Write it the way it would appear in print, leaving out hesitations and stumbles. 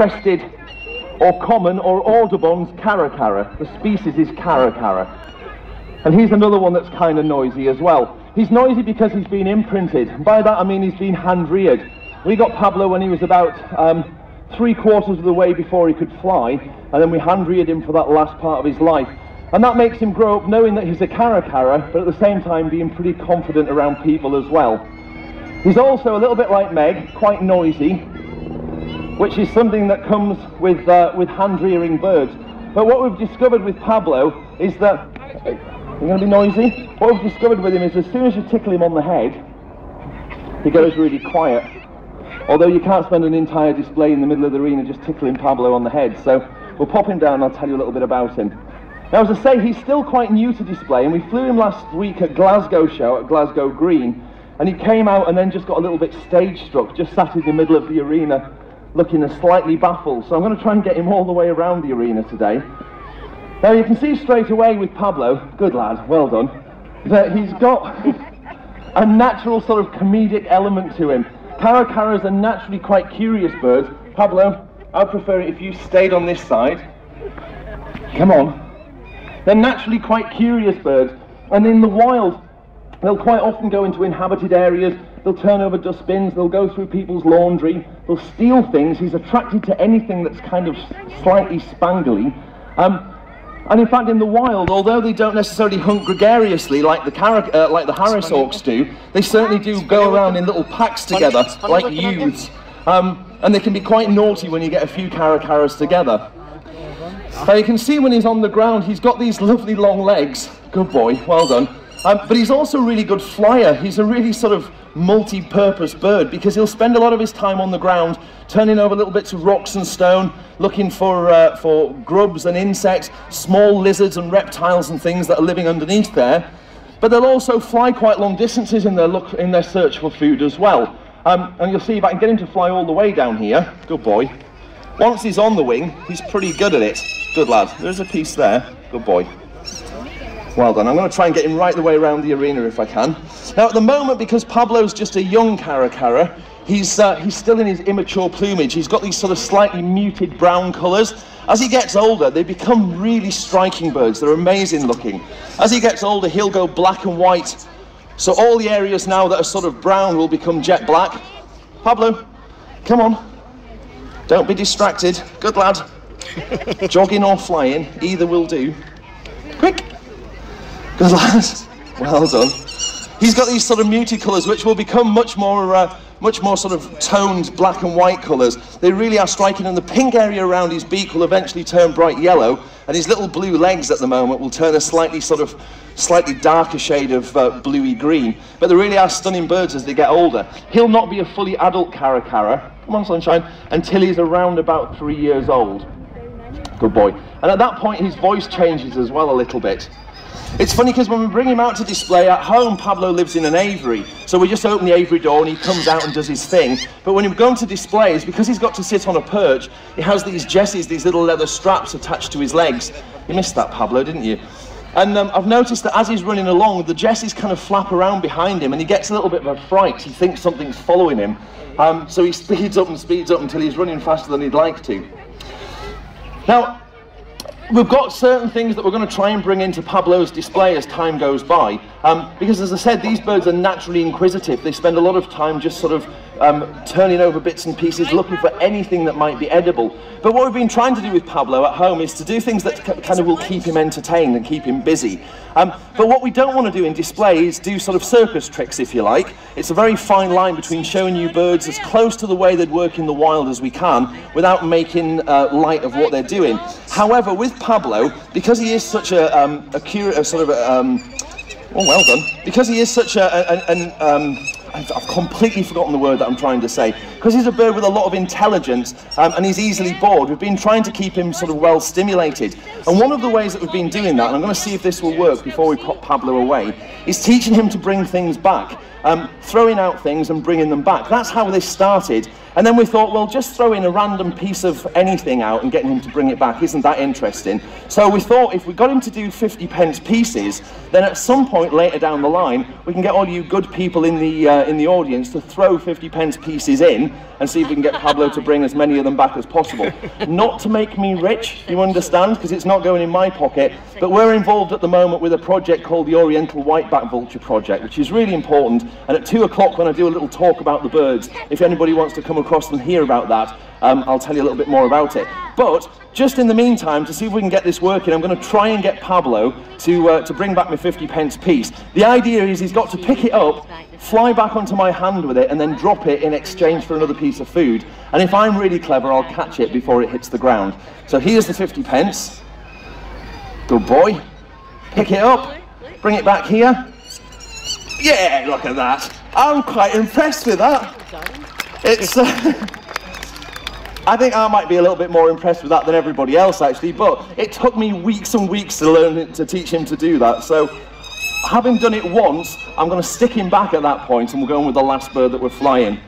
crested or common or Audubon's Caracara. The species is Caracara. And he's another one that's kind of noisy as well. He's noisy because he's been imprinted. By that I mean he's been hand-reared. We got Pablo when he was about 3/4 of the way before he could fly, and then we hand-reared him for that last part of his life. And that makes him grow up knowing that he's a Caracara, but at the same time being pretty confident around people as well. He's also a little bit like Meg, quite noisy, which is something that comes with hand-rearing birds. But what we've discovered with Pablo is that... You're going to be noisy? What we've discovered with him is as soon as you tickle him on the head, he goes really quiet. Although you can't spend an entire display in the middle of the arena just tickling Pablo on the head. So we'll pop him down and I'll tell you a little bit about him. Now, as I say, he's still quite new to display, and we flew him last week at Glasgow show, at Glasgow Green, and he came out and then just got a little bit stage struck, just sat in the middle of the arena looking slightly baffled. So I'm going to try and get him all the way around the arena today. Now you can see straight away with Pablo, good lad, well done, that he's got a natural sort of comedic element to him. Caracaras are naturally quite curious birds. Pablo, I'd prefer it if you stayed on this side. Come on. They're naturally quite curious birds, and in the wild they'll quite often go into inhabited areas, they'll turn over dustbins, they'll go through people's laundry, they'll steal things. He's attracted to anything that's kind of slightly spangly. And in fact, in the wild, although they don't necessarily hunt gregariously like the Harris hawks do, they certainly do go around in little packs together, like youths. And they can be quite naughty when you get a few Caracaras together. Now you can see when he's on the ground, he's got these lovely long legs. Good boy, well done. But he's also a really good flyer. He's a really sort of multi-purpose bird, because he'll spend a lot of his time on the ground turning over little bits of rocks and stone, looking for grubs and insects, small lizards and reptiles and things that are living underneath there. But they'll also fly quite long distances in their search for food as well. And you'll see if I can get him to fly all the way down here. Good boy. Once he's on the wing, he's pretty good at it. Good lad. There's a piece there. Good boy. Well done. I'm going to try and get him right the way around the arena if I can. Now at the moment, because Pablo's just a young Caracara, he's still in his immature plumage. He's got these sort of slightly muted brown colours. As he gets older, they become really striking birds. They're amazing looking. As he gets older, he'll go black and white. So all the areas now that are sort of brown will become jet black. Pablo, come on. Don't be distracted. Good lad. Jogging or flying, either will do. Quick. Good lad. Well done. He's got these sort of muted colours which will become much more sort of toned black and white colours. They really are striking, and the pink area around his beak will eventually turn bright yellow, and his little blue legs at the moment will turn a slightly darker shade of bluey green. But they really are stunning birds as they get older. He'll not be a fully adult Caracara, come on sunshine, until he's around about 3 years old. Good boy. And at that point his voice changes as well a little bit. It's funny because when we bring him out to display at home, Pablo lives in an aviary. So we just open the aviary door and he comes out and does his thing. But when we go to displays, because he's got to sit on a perch, he has these jesses, these little leather straps attached to his legs. You missed that, Pablo, didn't you? And I've noticed that as he's running along, the jesses kind of flap around behind him and he gets a little bit of a fright. He thinks something's following him. So he speeds up until he's running faster than he'd like to. Now, we've got certain things that we're going to try and bring into Pablo's display as time goes by, because as I said, these birds are naturally inquisitive. They spend a lot of time just sort of turning over bits and pieces, looking for anything that might be edible. But what we've been trying to do with Pablo at home is to do things that kind of will keep him entertained and keep him busy. But what we don't want to do in display is do sort of circus tricks, if you like. It's a very fine line between showing you birds as close to the way they'd work in the wild as we can, without making light of what they're doing. However, with Pablo, because he is such because he is such I've completely forgotten the word that I'm trying to say. Because he's a bird with a lot of intelligence and he's easily bored, we've been trying to keep him sort of well stimulated. And one of the ways that we've been doing that, and I'm going to see if this will work before we pop Pablo away, is teaching him to bring things back. Throwing out things and bringing them back. That's how this started. And then we thought, well, just throwing a random piece of anything out and getting him to bring it back, isn't that interesting? So we thought if we got him to do 50p pieces, then at some point later down the line, we can get all you good people in the in the audience to throw 50p pieces in and see if we can get Pablo to bring as many of them back as possible. Not to make me rich, you understand, because it's not going in my pocket, but we're involved at the moment with a project called the Oriental Whiteback Vulture Project, which is really important, and at 2 o'clock when I do a little talk about the birds, if anybody wants to come across and hear about that, I'll tell you a little bit more about it. But just in the meantime, to see if we can get this working, I'm going to try and get Pablo to bring back my 50p piece. The idea is he's got to pick it up, fly back onto my hand with it, and then drop it in exchange for another piece of food. And if I'm really clever, I'll catch it before it hits the ground. So here's the 50p. Good boy. Pick it up, bring it back here. Yeah, look at that. I'm quite impressed with that. It's... I think I might be a little bit more impressed with that than everybody else, actually, but it took me weeks and weeks to learn to teach him to do that. So, having done it once, I'm going to stick him back at that point, and we'll go on with the last bird that we're flying.